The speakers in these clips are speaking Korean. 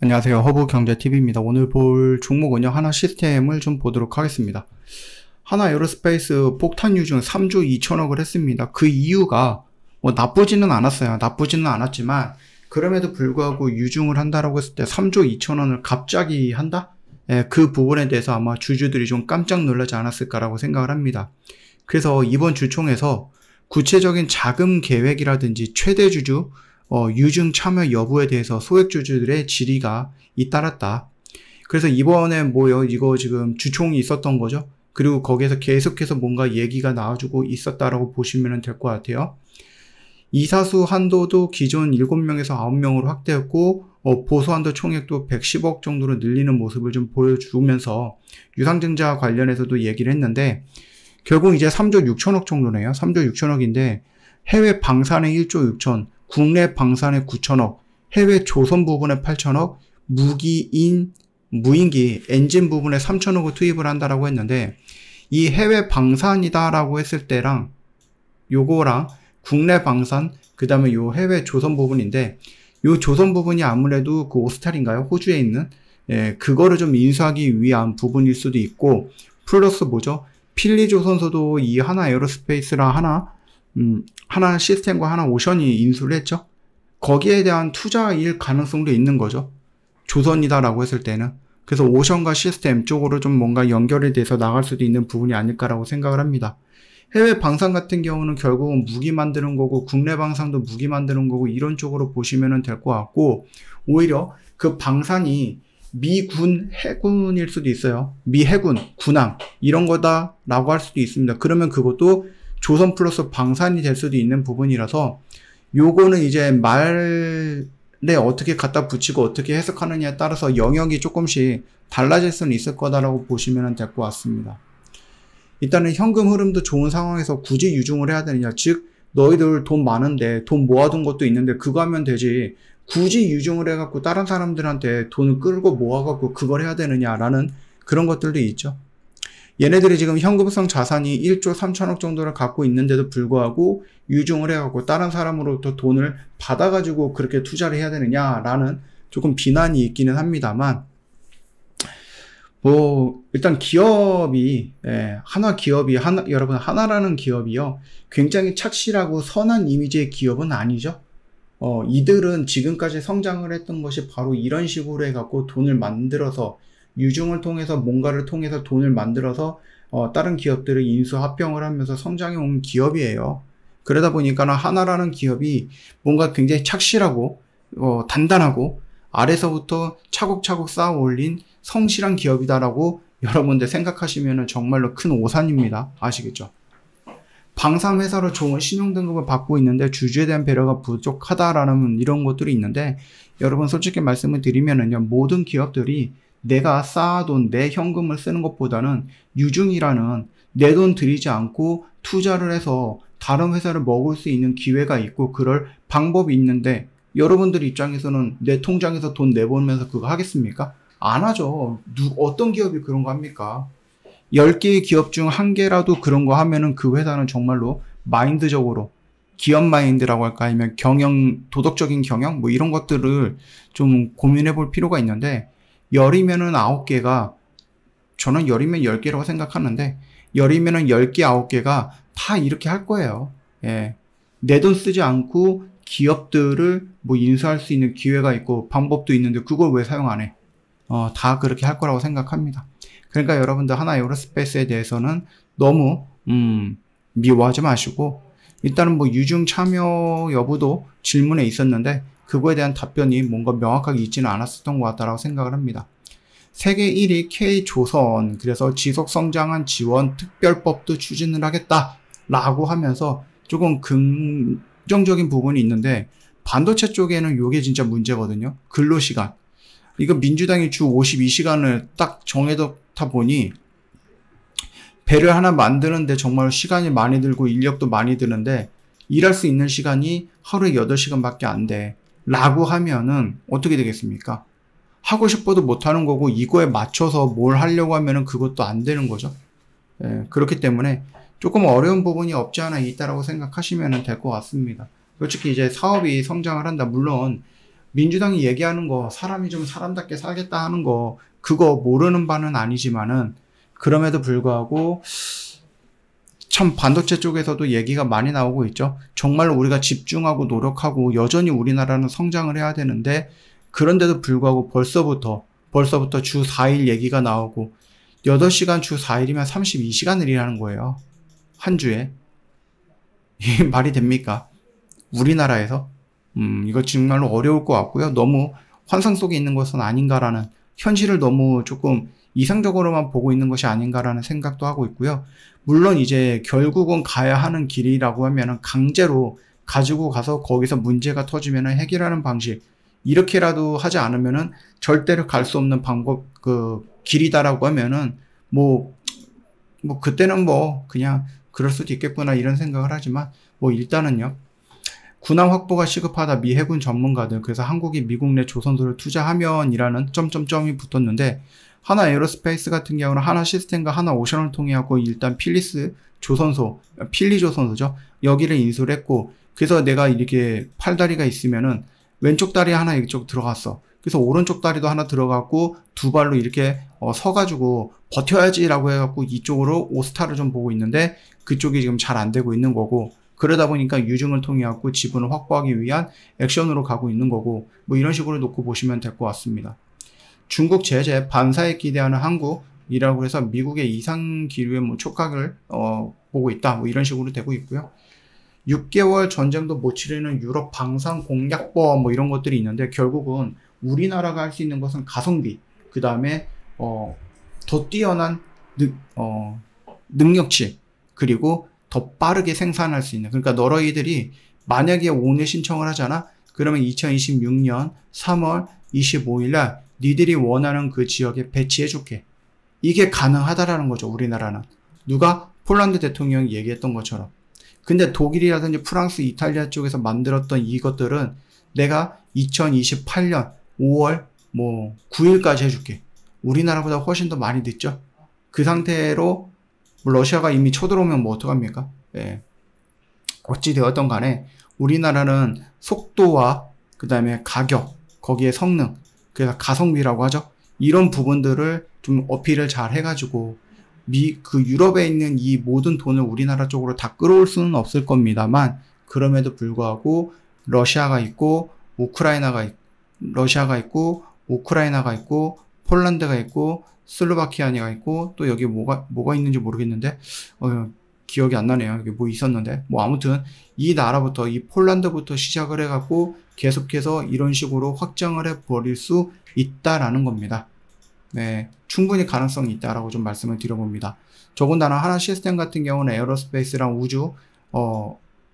안녕하세요. 허브경제TV입니다. 오늘 볼 종목은요, 하나 시스템을 좀 보도록 하겠습니다. 하나 에어로스페이스 폭탄 유증 3조 2천억을 했습니다. 그 이유가 뭐 나쁘지는 않았어요. 나쁘지는 않았지만 그럼에도 불구하고 유증을 한다라고 했을 때 3조 2천원을 갑자기 한다? 그 부분에 대해서 아마 주주들이 좀 깜짝 놀라지 않았을까라고 생각을 합니다. 그래서 이번 주총에서 구체적인 자금 계획이라든지 최대 주주 유증 참여 여부에 대해서 소액주주들의 질의가 잇따랐다. 그래서 이번에 이거 지금 주총이 있었던 거죠. 그리고 거기에서 계속해서 뭔가 얘기가 나와주고 있었다라고 보시면 될 것 같아요. 이사수 한도도 기존 7명에서 9명으로 확대했고, 보수한도 총액도 110억 정도로 늘리는 모습을 좀 보여주면서 유상증자 관련해서도 얘기를 했는데, 결국 이제 3조 6천억 정도네요. 3조 6천억인데, 해외 방산에 1조 6천, 국내 방산에 9천억, 해외 조선 부분에 8천억, 무인기, 엔진 부분에 3천억을 투입을 한다라고 했는데, 이 해외 방산이다라고 했을 때랑, 요거랑 국내 방산, 그 다음에 요 해외 조선 부분인데, 요 조선 부분이 아무래도 그 오스탈인가요? 호주에 있는, 그거를 좀 인수하기 위한 부분일 수도 있고, 플러스 뭐죠? 필리조선소도 이 하나 에어로스페이스랑 하나 시스템과 하나 오션이 인수를 했죠. 거기에 대한 투자일 가능성도 있는 거죠. 조선이다라고 했을 때는. 그래서 오션과 시스템 쪽으로 좀 뭔가 연결이 돼서 나갈 수도 있는 부분이 아닐까라고 생각을 합니다. 해외 방산 같은 경우는 결국은 무기 만드는 거고, 국내 방산도 무기 만드는 거고, 이런 쪽으로 보시면 될 것 같고, 오히려 그 방산이 미군 해군일 수도 있어요. 미 해군, 군함, 이런 거다라고 할 수도 있습니다. 그러면 그것도 조선 플러스 방산이 될 수도 있는 부분이라서, 요거는 이제 말에 어떻게 갖다 붙이고 어떻게 해석하느냐에 따라서 영역이 조금씩 달라질 수는 있을 거다라고 보시면 될 것 같습니다. 일단은 현금 흐름도 좋은 상황에서 굳이 유증을 해야 되느냐. 즉, 너희들 돈 많은데, 돈 모아둔 것도 있는데 그거 하면 되지. 굳이 유증을 해갖고 다른 사람들한테 돈을 끌고 모아갖고 그걸 해야 되느냐라는 그런 것들도 있죠. 얘네들이 지금 현금성 자산이 1조 3천억 정도를 갖고 있는데도 불구하고 유증을 해갖고 다른 사람으로부터 돈을 받아가지고 그렇게 투자를 해야 되느냐라는 조금 비난이 있기는 합니다만, 일단 기업이, 여러분, 하나라는 기업이요, 굉장히 착실하고 선한 이미지의 기업은 아니죠. 이들은 지금까지 성장을 했던 것이 바로 이런 식으로 해갖고 돈을 만들어서, 유증을 통해서 뭔가를 통해서 돈을 만들어서, 다른 기업들을 인수 합병을 하면서 성장해 온 기업이에요. 그러다 보니까 하나라는 기업이 뭔가 굉장히 착실하고, 단단하고, 아래서부터 차곡차곡 쌓아 올린 성실한 기업이다라고 여러분들 생각하시면 정말로 큰 오산입니다. 아시겠죠? 방산회사로 좋은 신용등급을 받고 있는데 주주에 대한 배려가 부족하다라는 이런 것들이 있는데, 여러분 솔직히 말씀을 드리면은요, 모든 기업들이 내가 쌓아둔 내 현금을 쓰는 것보다는 유증이라는 내 돈 들이지 않고 투자를 해서 다른 회사를 먹을 수 있는 기회가 있고 그럴 방법이 있는데, 여러분들 입장에서는 내 통장에서 돈 내보면서 그거 하겠습니까? 안 하죠. 어떤 기업이 그런 거 합니까? 10개의 기업 중 1개라도 그런 거 하면은 그 회사는 정말로 마인드적으로, 기업 마인드라고 할까, 아니면 도덕적인 경영? 이런 것들을 좀 고민해 볼 필요가 있는데, 열이면은 9개가, 저는 열이면 10개라고 생각하는데, 열이면은 10개, 9개가 다 이렇게 할 거예요. 예. 내 돈 쓰지 않고 기업들을 인수할 수 있는 기회가 있고 방법도 있는데 그걸 왜 사용 안 해? 다 그렇게 할 거라고 생각합니다. 그러니까 여러분들 하나 에어로스페이스에 대해서는 너무 미워하지 마시고, 일단은 유증 참여 여부도 질문에 있었는데 그거에 대한 답변이 뭔가 명확하게 있지는 않았었던 것 같다라고 생각을 합니다. 세계 1위 K조선, 그래서 지속성장한 지원 특별법도 추진을 하겠다라고 하면서 조금 긍정적인 부분이 있는데, 반도체 쪽에는 요게 진짜 문제거든요. 근로시간. 이거 민주당이 주 52시간을 딱 정해뒀다 보니 배를 하나 만드는데 정말 시간이 많이 들고 인력도 많이 드는데, 일할 수 있는 시간이 하루에 8시간밖에 안 돼 라고 하면은 어떻게 되겠습니까? 하고 싶어도 못하는 거고, 이거에 맞춰서 뭘 하려고 하면은 그것도 안 되는 거죠. 그렇기 때문에 조금 어려운 부분이 없지 않아 있다라고 생각하시면 될 것 같습니다. 솔직히 이제 사업이 성장을 한다. 물론 민주당이 얘기하는 거, 사람이 좀 사람답게 살겠다 하는 거, 그거 모르는 바는 아니지만은, 그럼에도 불구하고, 참 반도체 쪽에서도 얘기가 많이 나오고 있죠. 정말로 우리가 집중하고 노력하고 여전히 우리나라는 성장을 해야 되는데, 그런데도 불구하고 벌써부터 주 4일 얘기가 나오고, 8시간 주 4일이면 32시간을 일하는 거예요. 한 주에. 이게 말이 됩니까? 우리나라에서? 이거 정말로 어려울 것 같고요. 너무 환상 속에 있는 것은 아닌가라는, 현실을 너무 조금 이상적으로만 보고 있는 것이 아닌가라는 생각도 하고 있고요. 물론 이제 결국은 가야 하는 길이라고 하면은 강제로 가지고 가서 거기서 문제가 터지면은 해결하는 방식, 이렇게라도 하지 않으면은 절대로 갈 수 없는 방법, 길이다라고 하면은 뭐 그때는 그냥 그럴 수도 있겠구나 이런 생각을 하지만, 일단은요. 군함 확보가 시급하다 미 해군 전문가들, 그래서 한국이 미국 내 조선소를 투자하면이라는 점점점이 붙었는데, 하나 에어로스페이스 같은 경우는 하나 시스템과 하나 오션을 통해 갖고 일단 필리 조선소죠. 여기를 인수를 했고, 그래서 내가 이렇게 팔다리가 있으면은 왼쪽 다리 하나 이쪽 들어갔어. 그래서 오른쪽 다리도 하나 들어갔고 두 발로 이렇게 서가지고 버텨야지라고 해갖고 이쪽으로 오스타를 좀 보고 있는데, 그쪽이 지금 잘 안 되고 있는 거고, 그러다 보니까 유증을 통해 갖고 지분을 확보하기 위한 액션으로 가고 있는 거고, 이런 식으로 놓고 보시면 될 것 같습니다. 중국 제재 반사에 기대하는 한국이라고 해서 미국의 이상 기류의 촉각을 보고 있다, 이런 식으로 되고 있고요. 6개월 전쟁도 못 치르는 유럽 방산 공약법 이런 것들이 있는데, 결국은 우리나라가 할 수 있는 것은 가성비, 그 다음에 더 뛰어난 능력치, 그리고 더 빠르게 생산할 수 있는, 그러니까 너희들이 만약에 오늘 신청을 하잖아. 그러면 2026년 3월 25일날 니들이 원하는 그 지역에 배치해 줄게. 이게 가능하다라는 거죠. 우리나라는. 누가? 폴란드 대통령이 얘기했던 것처럼. 근데 독일이라든지 프랑스, 이탈리아 쪽에서 만들었던 이것들은 내가 2028년 5월 9일까지 해줄게. 우리나라보다 훨씬 더 많이 늦죠. 그 상태로 러시아가 이미 쳐들어오면 어떡합니까? 예. 어찌되었던 간에 우리나라는 속도와 그 다음에 가격, 거기에 성능, 그래서 가성비라고 하죠. 이런 부분들을 좀 어필을 잘 해가지고 유럽에 있는 이 모든 돈을 우리나라 쪽으로 다 끌어올 수는 없을 겁니다만, 그럼에도 불구하고 러시아가 있고 우크라이나가 있고 폴란드가 있고 슬로바키아가 있고, 또 여기 뭐가 있는지 모르겠는데 기억이 안 나네요. 여기 있었는데 아무튼 이 나라부터, 이 폴란드부터 시작을 해갖고 계속해서 이런 식으로 확장을 해버릴 수 있다라는 겁니다. 네, 충분히 가능성이 있다라고 좀 말씀을 드려봅니다. 더군다나 하나 시스템 같은 경우는 에어로스페이스랑 우주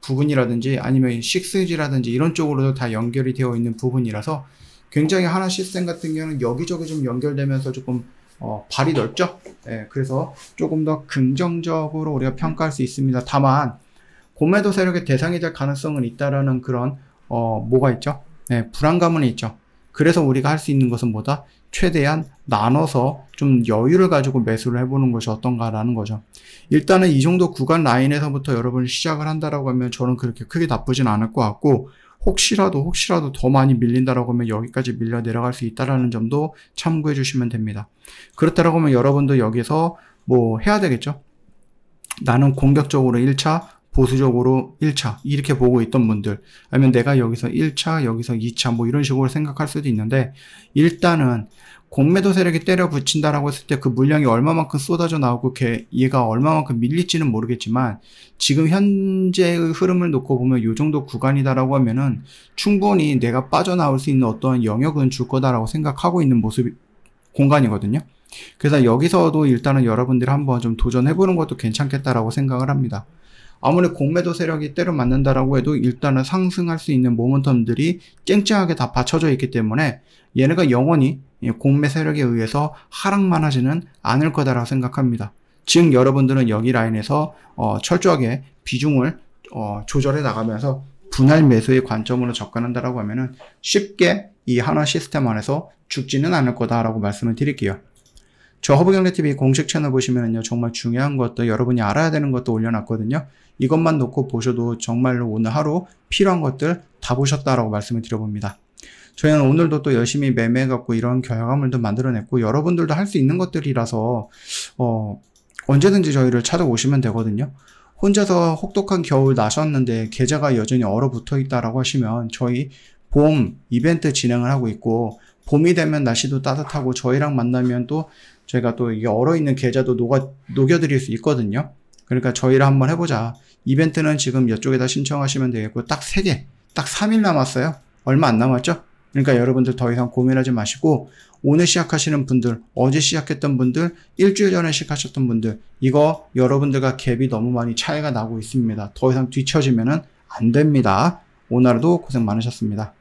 부분이라든지 아니면 6G라든지 이런 쪽으로도 다 연결이 되어 있는 부분이라서, 굉장히 하나 시스템 같은 경우는 여기저기 좀 연결되면서 조금 발이 넓죠. 네, 그래서 조금 더 긍정적으로 우리가 평가할 수 있습니다. 다만 공매도 세력의 대상이 될 가능성은 있다라는 그런 뭐가 있죠? 네, 불안감은 있죠. 그래서 우리가 할 수 있는 것은 뭐다? 최대한 나눠서 좀 여유를 가지고 매수를 해보는 것이 어떤가라는 거죠. 일단은 이 정도 구간 라인에서부터 여러분이 시작을 한다라고 하면 저는 그렇게 크게 나쁘진 않을 것 같고, 혹시라도 더 많이 밀린다라고 하면 여기까지 밀려 내려갈 수 있다라는 점도 참고해 주시면 됩니다. 그렇다라고 하면 여러분도 여기서 해야 되겠죠? 나는 공격적으로 1차, 보수적으로 1차 이렇게 보고 있던 분들, 아니면 내가 여기서 1차, 여기서 2차 이런 식으로 생각할 수도 있는데, 일단은 공매도 세력이 때려 붙인다라고 했을 때 그 물량이 얼마만큼 쏟아져 나오고 얘가 얼마만큼 밀릴지는 모르겠지만, 지금 현재의 흐름을 놓고 보면 이 정도 구간이다라고 하면은 충분히 내가 빠져나올 수 있는 어떠한 영역은 줄 거다라고 생각하고 있는 공간이거든요. 그래서 여기서도 일단은 여러분들이 한번 좀 도전해보는 것도 괜찮겠다라고 생각을 합니다. 아무리 공매도 세력이 때려 맞는다라고 해도 일단은 상승할 수 있는 모멘텀들이 쨍쨍하게 다 받쳐져 있기 때문에 얘네가 영원히 공매 세력에 의해서 하락만 하지는 않을 거다라고 생각합니다. 즉 여러분들은 여기 라인에서 철저하게 비중을 조절해 나가면서 분할 매수의 관점으로 접근한다라고 하면은 쉽게 이 하나 시스템 안에서 죽지는 않을 거다라고 말씀을 드릴게요. 저 허브경제TV 공식 채널 보시면은요, 정말 중요한 것도, 여러분이 알아야 되는 것도 올려놨거든요. 이것만 놓고 보셔도 정말로 오늘 하루 필요한 것들 다 보셨다라고 말씀을 드려봅니다. 저희는 오늘도 또 열심히 매매해갖고 이런 결과물도 만들어냈고, 여러분들도 할 수 있는 것들이라서, 언제든지 저희를 찾아오시면 되거든요. 혼자서 혹독한 겨울 나셨는데 계좌가 여전히 얼어붙어 있다라고 하시면 저희 봄 이벤트 진행을 하고 있고, 봄이 되면 날씨도 따뜻하고 저희랑 만나면 또 저희가 또 이게 얼어있는 계좌도 녹여드릴 수 있거든요. 그러니까 저희랑 한번 해보자. 이벤트는 지금 이쪽에다 신청하시면 되겠고, 딱 3개, 딱 3일 남았어요. 얼마 안 남았죠? 그러니까 여러분들 더 이상 고민하지 마시고, 오늘 시작하시는 분들, 어제 시작했던 분들, 일주일 전에 시작하셨던 분들, 이거 여러분들과 갭이 너무 많이 차이가 나고 있습니다. 더 이상 뒤처지면은 안 됩니다. 오늘도 고생 많으셨습니다.